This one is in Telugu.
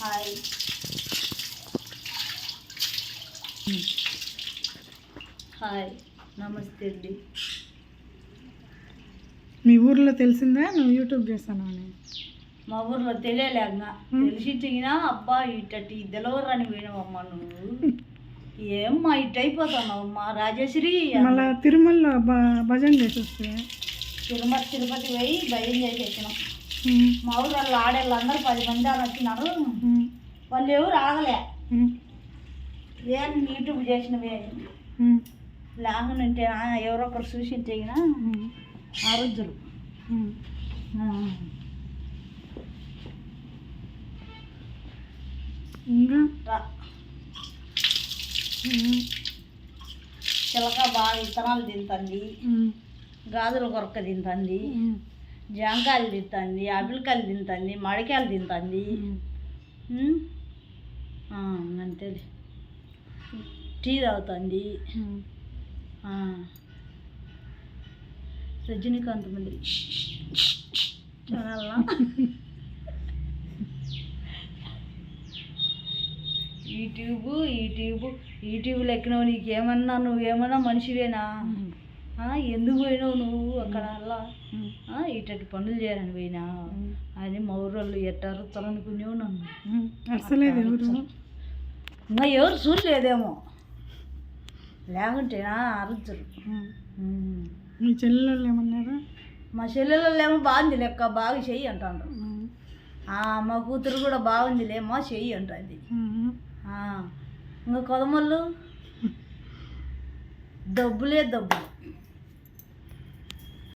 హాయ్. హాయ్, నమస్తే అండి. మీ ఊర్లో తెలిసిందా నువ్వు యూట్యూబ్ చేస్తాను అని? మా ఊర్లో తెలియలేక తెలిసి తిగినా అబ్బా ఇట్టటి తెలవరని పోయినావమ్మా నువ్వు. ఏమ్మా ఇట్ అయిపోతున్నావమ్మా రాజేశ్వరి. మళ్ళా తిరుమలలో భజన చేసి వస్తే తిరుపతి పోయి భయం చేసి వచ్చినాం. మా ఊరు వాళ్ళు ఆడేళ్ళు అందరూ 10 మంది అని వచ్చినారు. వాళ్ళు ఎవరు ఆగలే. ఏం యూట్యూబ్ చేసినవే లేకుంటే ఎవరో ఒకరు చూసి తెగినా అరుద్దురు. ఇంకా చిలక బాగా విత్తనాలు తింటుంది, గాజుల కొరక తింటుంది, జాంకాయలు తింటుంది, ఆపిల్కాయలు తింటుంది, మామిడికాయలు తింటుంది. అంతే. టీ తాగుతుంది. రజనీకాంత్ మంది ఛానల్లా యూట్యూబ్లో ఎక్కినావు. నీకేమన్నా నువ్వేమన్నా మనిషివేనా? ఎందుకు పోయినావు నువ్వు అక్కడ అలా ఇట్టటి పనులు చేయాలని పోయినా అని మా ఊరోళ్ళు ఎట్టారు తలనుకునేవు నన్ను. అసలేదు ఇంకా ఎవరు చూడలేదేమో లేకుంటేనా అరుచురు. మీ చెల్లెళ్ళు ఏమన్నారా? మా చెల్లెళ్ళు ఏమో బాగుంది లెక్క బాగా చెయ్యి అంటారు. మా కూతురు కూడా బాగుందిలేమో చెయ్యి అంటుంది. ఇంకా కొదమళ్ళు డబ్బులే డబ్బులు.